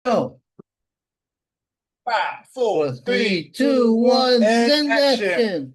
Oh, 5, 4, 3, 2, 1, three, two, one, and send action. action.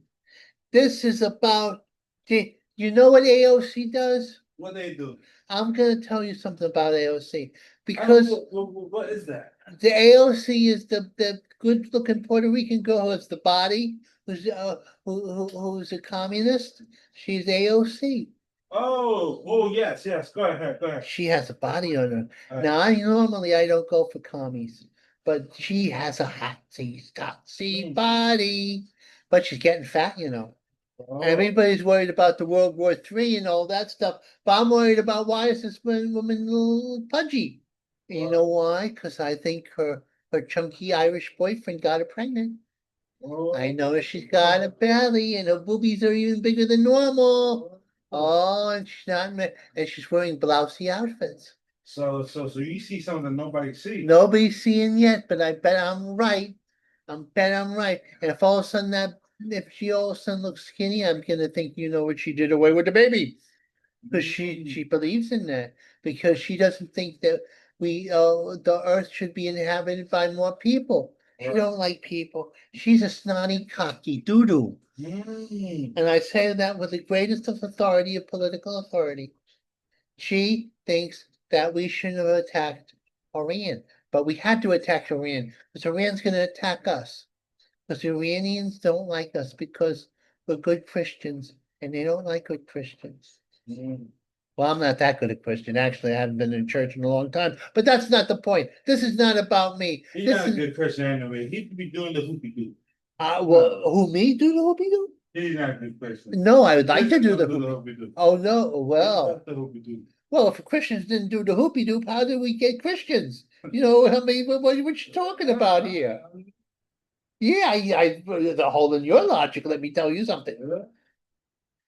This is about you know what AOC does? What they do? I'm gonna tell you something about AOC I don't. because What is that? the AOC is the good looking Puerto Rican girl who has the body, who's a communist. She's AOC. Oh, yes, yes. Go ahead, go ahead. She has a body on her. All right. Now, I don't go for commies, but she has a hotsy body. But she's getting fat, you know. Oh, Everybody's worried about the World War III and all that stuff, but I'm worried about why is this woman a little pudgy? And you know why? Because I think her chunky Irish boyfriend got her pregnant. I oh, know she's got a belly and her boobies are even bigger than normal. Oh, and she's not, and she's wearing blousy outfits. so you see something nobody see. Nobody's seeing yet, but I bet I'm right. I'm right. And if she all of a sudden looks skinny, I'm gonna think you know what she did away with the baby. Because she believes in that. Because she doesn't think that the earth should be inhabited by more people. She Right. don't like people. She's a snotty, cocky doo-doo. Mm. And I say that with the greatest of authority of political authority. She thinks that we shouldn't have attacked Iran, but we had to attack Iran because Iran's going to attack us. Because the Iranians don't like us because we're good Christians and they don't like good Christians. Mm. Well, I'm not that good a Christian. Actually, I haven't been in church in a long time, but that's not the point. This is not about me. He's This not a is, good Christian anyway. He could be doing the hoopy doo. well, who me do the hoopy do? He's not a good Christian. No, I would like to Christians do don't the do the hoopy. hoopy doo. Oh, no. They love the hoopy doo. Well, if Christians didn't do the hoopy doop, how did we get Christians? You know, I mean, what you talking about here? Yeah, there's a hole in your logic. Let me tell you something.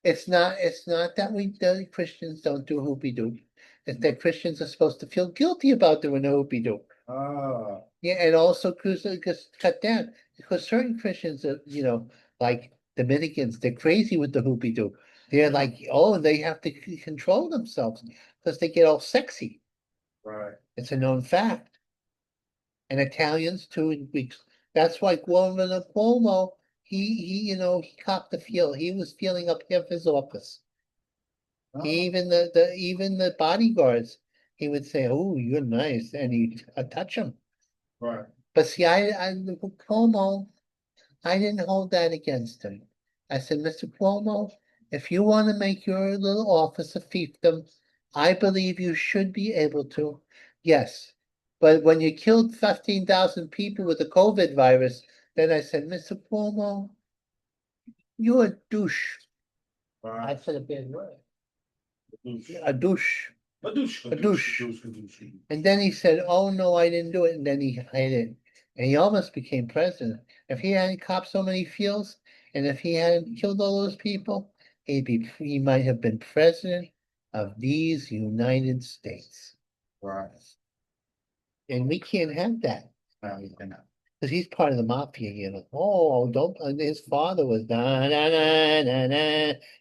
It's not that the Christians don't do hoopy doop. It's that Christians are supposed to feel guilty about doing the hoopy doop. Ah, Yeah, and also just cut down because certain Christians are, like Dominicans, they're crazy with the hoopy doop. They're like, oh, they have to control themselves because they get all sexy. right. It's a known fact. And Italians too in Greeks. That's why Governor Cuomo, he copped the feel. He was feeling up half his office. Ah, Even the bodyguards, he would say, "Oh, you're nice," and he'd touch him. right. But see, Cuomo, I didn't hold that against him. I said, Mr. Cuomo, if you want to make your little office a fiefdom, I believe you should be able to. Yes. But when you killed 15,000 people with the COVID virus, then I said, Mr. Cuomo, you're a douche. I Right. said a bad word. Kadoosh. A douche. Kadoosh, A kadoosh, douche. kadoosh, kadoosh. And then he said, "Oh no, I didn't do it." And then he hid it. And he almost became president. If he hadn't copped so many feels, and if he hadn't killed all those people, he might have been president of these United States. Right. And we can't have that And because he's part of the mafia, you know. Oh, don't. And his father was da da da da da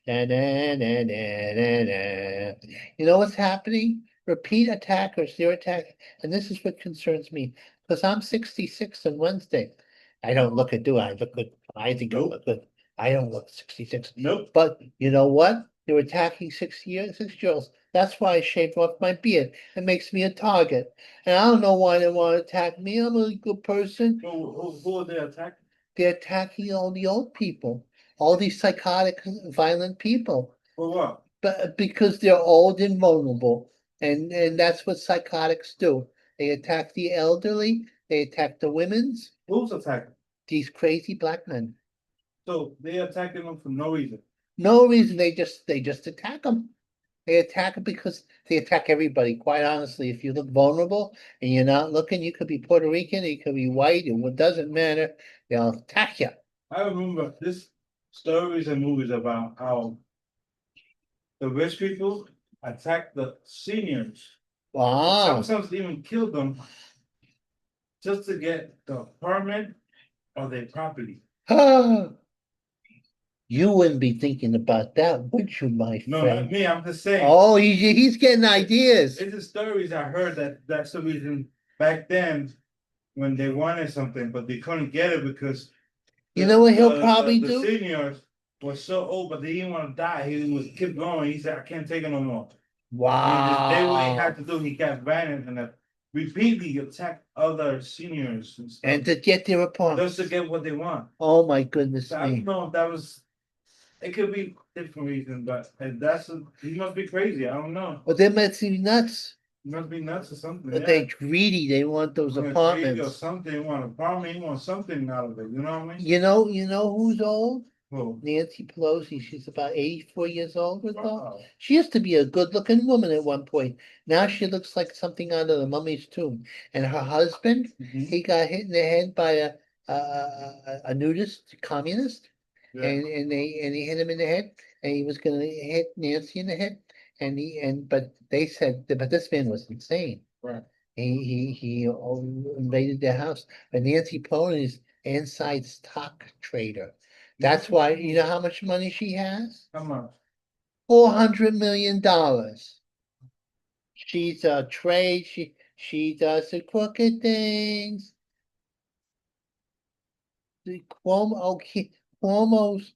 da da da da da. You know what's happening? Repeat attackers, they're attacking, and this is what concerns me because I'm 66 on Wednesday. I don't look at do I look good? I think I look nope, good. I don't look 66. nope. But you know what? They're attacking 6 years, 6 girls. That's why I shaved off my beard. It makes me a target. And I don't know why they want to attack me. I'm a good person. Who are they attacking? They're attacking all the old people, all these psychotic, violent people, For what? but because they're old and vulnerable, and that's what psychotics do. They attack the elderly. They attack the women's. Who's attacking? These crazy black men. So they attacking them for no reason. No reason. They just attack them. They attack it because they attack everybody. Quite honestly, if you look vulnerable and you're not looking, you could be Puerto Rican, you could be white, and what doesn't matter, they'll attack you. I remember this stories and movies about how the rich people attack the seniors. Wow. Sometimes they even kill them just to get the apartment or their property. You wouldn't be thinking about that, would you, my No, not friend? me. I'm just saying. Oh, he's getting ideas. It's the stories I heard that's the reason back then, when they wanted something, but they couldn't get it because. You know what he'll probably The do? seniors was so old, but they didn't want to die. He was keep going. He said, "I can't take it no more." And the day what he Wow. had to do, he got banned and repeatedly attacked other seniors and stuff And to get their apartments. just to get what they want. Oh my goodness So I don't me. know if that was. It could be different reasons, but he must be crazy. I don't know. But they must be nuts. He must be nuts or something. But Yeah. they greedy. They want those Yeah, greedy or apartments. something. He want an apartment. He want something out of it. You know what I mean? You know who's old? Who? Nancy Pelosi. She's about 84 years old or so. Wow. She used to be a good-looking woman at one point. Now she looks like something out of the mummy's tomb. And her husband, Mhm. he got hit in the head by a nudist communist. Yeah. And he hit him in the head, and he was gonna hit Nancy in the head, but they said, but this man was insane. Right. He invaded their house. But Nancy Pelosi is inside stock trader. That's why, you know how much money she has? Come on. $400 million. She's a trade. She does the crooked things. The Cuomo's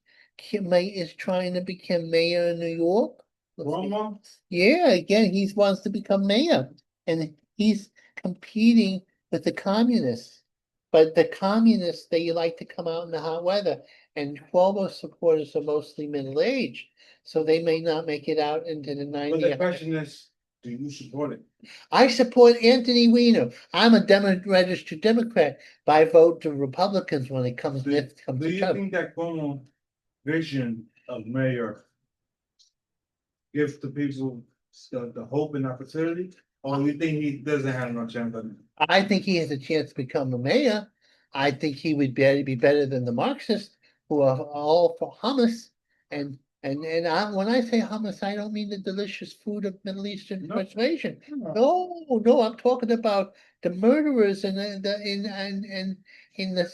is trying to become mayor of New York. Cuomo? Yeah, again, he wants to become mayor, and he's competing with the communists. But the communists, they like to come out in the hot weather, and Cuomo's supporters are mostly middle-aged, so they may not make it out into the But the 90. question is, do you support it? I support Anthony Weiner. I'm a registered Democrat, but I vote to Republicans when it comes Do, do to you shove. think that Cuomo vision of mayor gives the people the hope and opportunity? Or do you think he doesn't have no chance of it? I think he has a chance to become a mayor. I think he would be better than the Marxists who are all for hummus. When I say hummus, I don't mean the delicious food of Middle Eastern No. persuasion. No. No, I'm talking about the murderers in the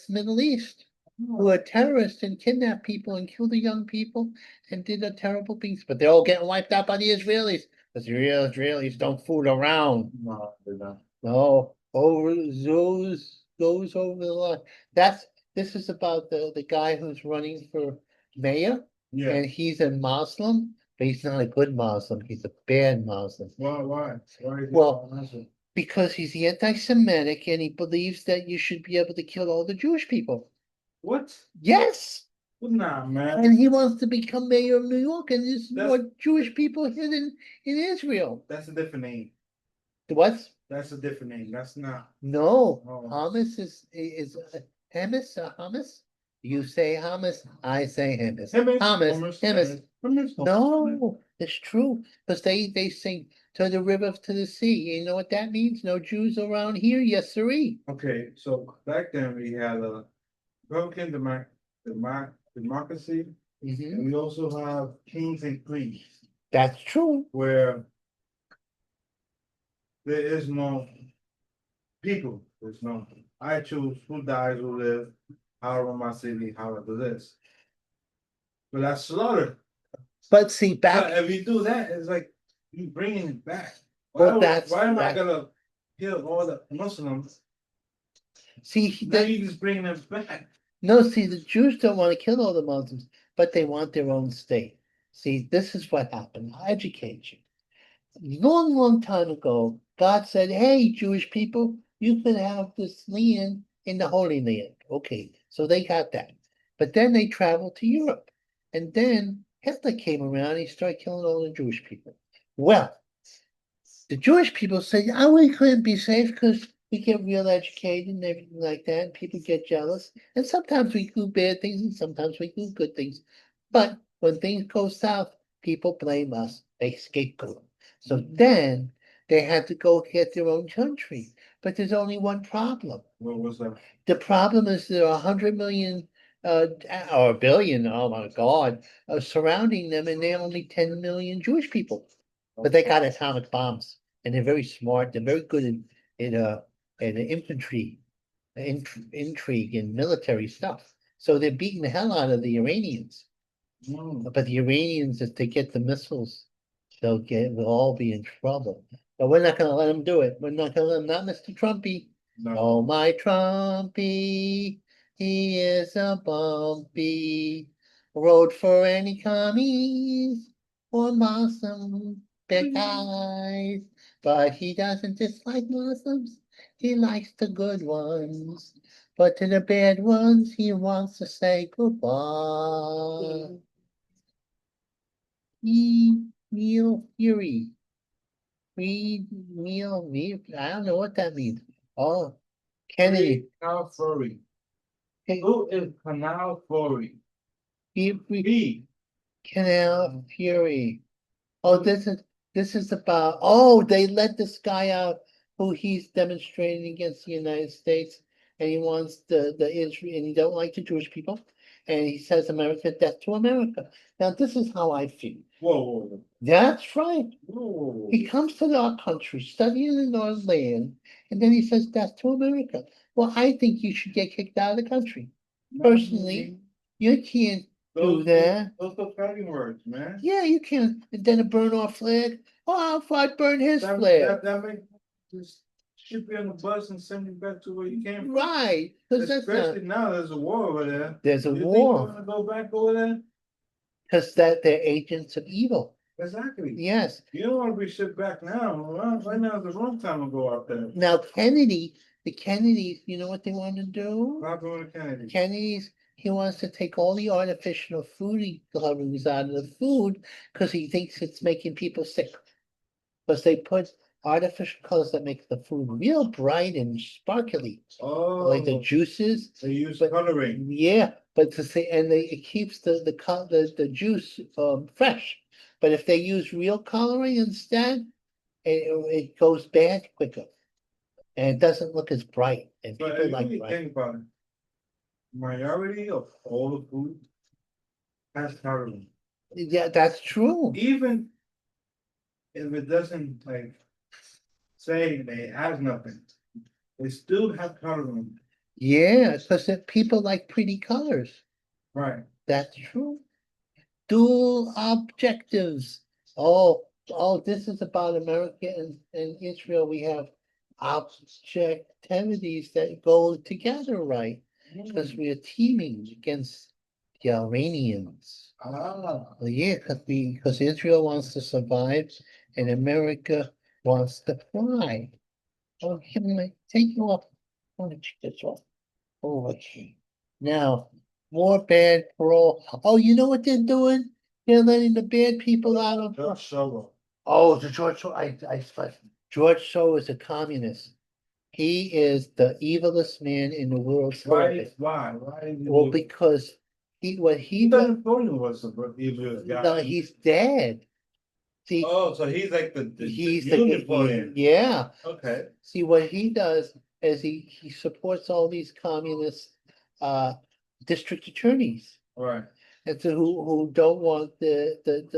Middle East who are terrorists and kidnap people and kill the young people and did a terrible things. But they're all getting wiped out by the Israelis because the real Israelis don't fool around. No, they're not. No, over those goes over the line. This is about the guy who's running for mayor, Yeah. and he's a Muslim, but he's not a good Muslim. He's a bad Muslim. Why? Why? Why is he Well, Muslim? because he's anti-Semitic and he believes that you should be able to kill all the Jewish people. What? Yes, Nah, man. and he wants to become mayor of New York, and there's That's- more Jewish people here than in Israel. That's a different name. What? That's a different name. That's not. No, Oh. hummus is hummus or hummus? You say hummus, I say hummus. Hummus, Hummus, hummus. hummus. No, it's true, because they sing to the river to the sea. You know what that means? No Jews around here? Yes, sirree. Okay, so back then we had a Republican democracy, Mhm. and we also have kings and queens, That's true. where there is no people. There's no. I choose who dies, who lives, how I run my city, how I do this. But that's slaughter. But see, So back, if you do that, it's like you bringing it back. Well, Why am I that- gonna kill all the Muslims? see, Now you just bringing them back. no, see, the Jews don't want to kill all the Muslims, but they want their own state. See, this is what happened. I'll educate you. Long time ago, God said, hey, Jewish people, you can have this land in the Holy Land. Okay, so they got that. But then they traveled to Europe. And then Hitler came around, and he started killing all the Jewish people. Well, the Jewish people said, oh, we couldn't be safe because we get real educated and everything like that, and people get jealous. And sometimes we do bad things and sometimes we do good things. But when things go south, people blame us. They scapegoat. So then they had to go get their own country. But there's only one problem. What was that? The problem is there are 100 million or a billion, oh my God, surrounding them, and there are only 10 million Jewish people. But they got atomic bombs, and they're very smart. They're very good in infantry, intrigue, and military stuff. So they're beating the hell out of the Iranians. Mm. But the Iranians, if they get the missiles we'll all be in trouble. But we're not gonna let him do it. We're not gonna let him, not Mr. Trumpy. No, Oh, my Trumpy, he is a bumpy road for any commies or Muslim big guys. But he doesn't dislike Muslims, he likes the good ones. But to the bad ones, he wants to say goodbye. Neil Fury. I don't know what that means. Oh, Kennedy. Canal Fury. Hey, Who is Canal Fury? Fury, B. Canal Fury. Oh, this is about, oh, they let this guy out who he's demonstrating against the United States. And he wants the Israel, and he don't like the Jewish people. And he says America, death to America. Now, this is how I feel. Whoa, That's right. whoa. He comes to our country, studying in our land, and then he says death to America. Well, I think you should get kicked out of the country. Personally, you can't do that. Those are fighting words, man. Yeah, you can't. And then a burn our flag. Oh, if I burn his flag. That makes just ship you on the bus and send you back to where you came from. Right, because that's not, Especially now, there's a war over there. there's a You think war, we're gonna go back over there? because that they're agents of evil. Exactly. Yes. You don't wanna be shipped back now. Well, right now is the wrong time to go out there. Now Kennedy, the Kennedys, you know what they want to do? Not going to Kennedy. Kennedy's, he wants to take all the artificial food colorings out of the food because he thinks it's making people sick. Because they put artificial colors that make the food real bright and sparkly, like the Oh, juices. they use But coloring. yeah, but to say, and it keeps the juice fresh. But if they use real coloring instead, it goes bad quicker. And it doesn't look as bright, and But people if like you bright. think about it, majority of all the food has coloring. Yeah, that's true. Even if it doesn't like say it has nothing, they still have coloring. Yeah, because people like pretty colors. Right. That's true. Dual objectives. Oh, this is about America and Israel. We have objectivities that go together, right? Because we are teaming against the Iranians. Ah, Well, yeah, because Israel wants to survive and America wants to fly. Oh, can I take you off? I want to take this off. Okay. Now, more bad parole. Oh, you know what they're doing? They're letting the bad people out of. George Soros. Oh, the George, George Soros is a communist. He is the evilest man in the world. Why did you Well, do it? because what he He does, doesn't know you was the evil no, guy. he's dead. See, Oh, so he's like the he's unicorn. yeah. Okay. See, what he does is he supports all these communist district attorneys. Right. And so who don't want the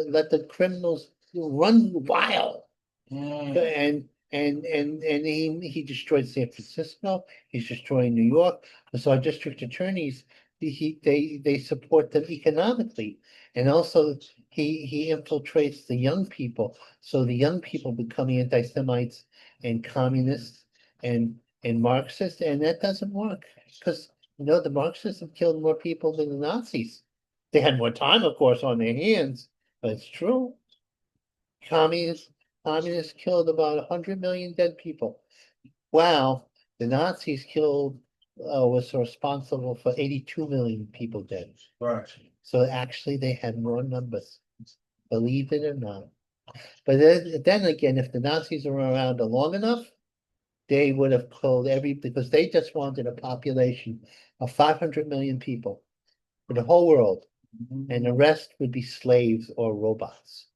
let the criminals run wild. And he destroyed San Francisco, he's destroying New York. So our district attorneys, they support them economically. And also he infiltrates the young people. So the young people become anti-Semites and communists and Marxists, and that doesn't work. Because the Marxists have killed more people than the Nazis. They had more time, of course, on their hands, but it's true. Communists, communists killed about 100 million dead people. Wow, the Nazis killed, was responsible for 82 million people dead. Right. So actually, they had more numbers, believe it or not. But then again, if the Nazis were around long enough, they would have killed because they just wanted a population of 500 million people for the whole world, and the rest would be slaves or robots.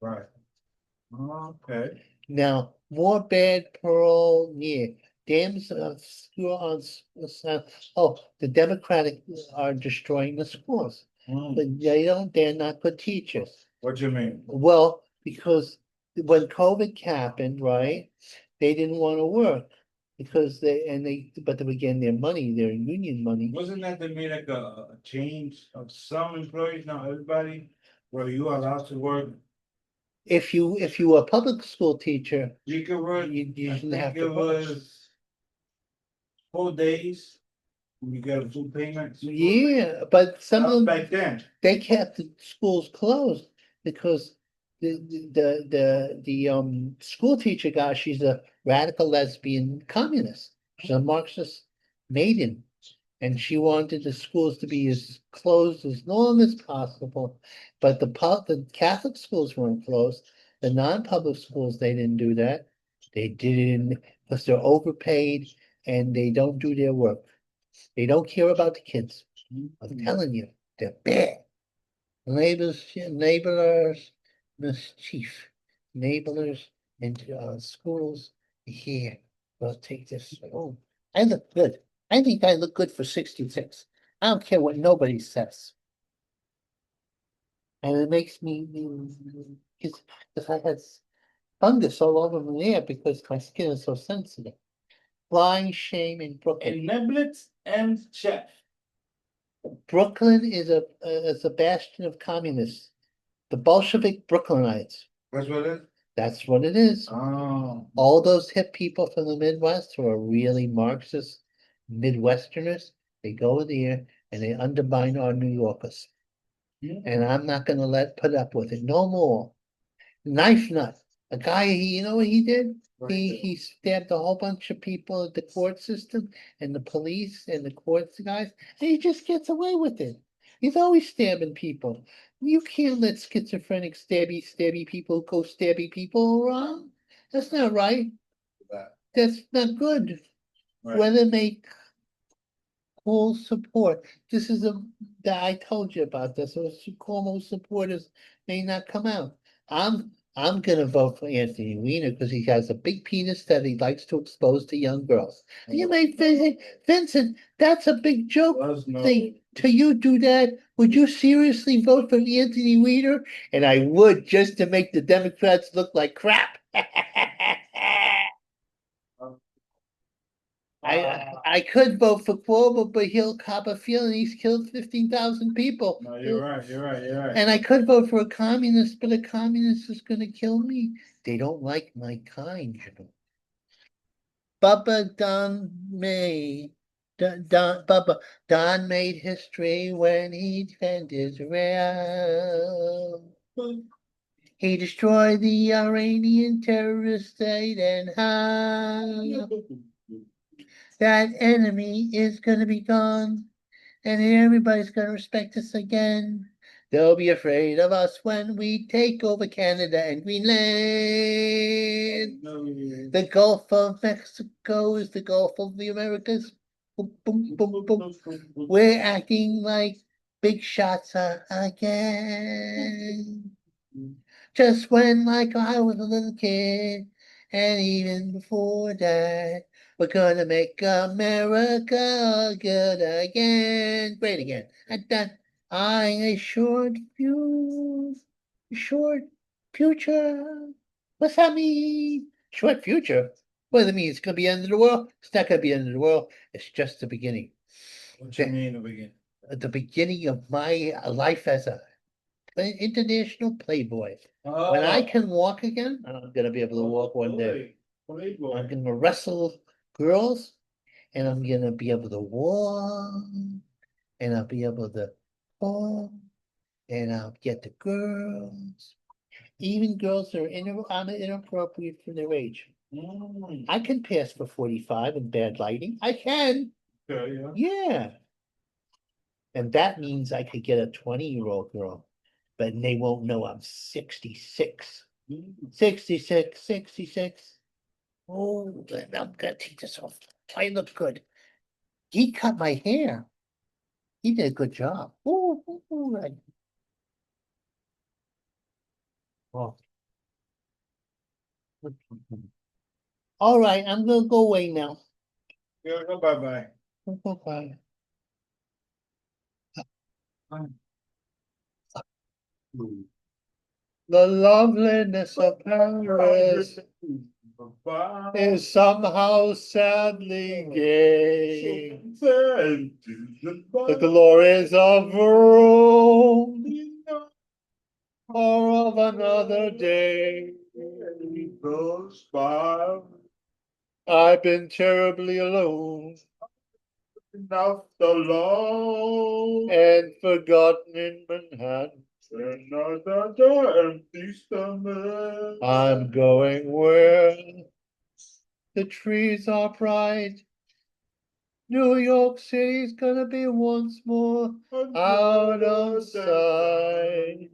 Right. Okay. Now, more bad parole, yeah. Dams school the Democratic are destroying the schools, but they're not good teachers. What do you mean? Well, because when COVID happened, right, they didn't want to work because but they were getting their money, their union money. Wasn't that they made like a change of some employees, not everybody, where you are allowed to work if you were a public school teacher, You could work, you I didn't have think to it budge. was 4 days. You got a full payment. Yeah, but some of Not them, back then. they kept the schools closed because the school teacher guy, she's a radical lesbian communist. She's a Marxist maiden. And she wanted the schools to be as closed as long as possible. But the Catholic schools weren't closed. The non-public schools, they didn't do that. They didn't, because they're overpaid and they don't do their work. They don't care about the kids. I'm telling you, they're bad. Neighbors, mischief, neighbors and schools here. We'll take this. Oh, I look good. I think I look good for 66. I don't care what nobody says. And it makes me, because I had fungus all over my hair because my skin is so sensitive. Flying shame in Brooklyn. Niblets and chef. Brooklyn is a bastion of communists. The Bolshevik Brooklynites. That's what it is? That's what it is. Oh. All those hip people from the Midwest who are really Marxist Midwesterners, they go there and they undermine our New Yorkers. And I'm not gonna put up with it no more. Knife nut, a guy, you know what he did? He stabbed a whole bunch of people at the court system and the police and the courts guys, and he just gets away with it. He's always stabbing people. You can't let schizophrenic stabby people go stabby people around. That's not right. That's not good. Right. Whether make full support. This is that I told you about this. So Cuomo supporters may not come out. I'm gonna vote for Anthony Weiner because he has a big penis that he likes to expose to young girls. You may think, Vincent, that's a big joke thing. To you do that, would you seriously vote for Anthony Weiner? And I would, just to make the Democrats look like crap. I could vote for Cuomo, but he'll cop a feeling he's killed 15,000 people. No, you're right, you're right, you're right. And I could vote for a communist, but a communist is gonna kill me. They don't like my kind, you know. Bubba Don May, Don made history when he defended Israel. He destroyed the Iranian terrorist state and how that enemy is gonna be gone. And everybody's gonna respect us again. They'll be afraid of us when we take over Canada and Greenland. The Gulf of Mexico is the Gulf of the Americas. Boom, boom, boom, boom. We're acting like big shots again. Just when, like I was a little kid, and even before that, we're gonna make America good again, great again. And that a short future. What's that mean? Short future? What does it mean? It's gonna be the end of the world? It's not gonna be the end of the world. It's just the beginning. What you mean the beginning? The beginning of my life as a international playboy. When I can walk again, I'm gonna be able to walk one day. I'm gonna wrestle girls and I'm gonna be able to walk and I'll be able to talk and I'll get the girls. Even girls that are inappropriate for their age. I can pass for 45 in bad lighting. I can. Yeah. Yeah. And that means I could get a 20-year-old girl, but they won't know I'm 66. 66, 66. Oh, then I'm gonna take this off. I look good. He cut my hair. He did a good job. Right. Oh. All right, I'm gonna go away now. Yeah, go bye-bye. Bye. The loveliness of Paris is somehow sadly gay. The glories of Rome or of another day. goes by. I've been terribly alone Enough alone. and forgotten in Manhattan. Another empty stomach. I'm going where the trees are bright. New York City's gonna be once more out of sight.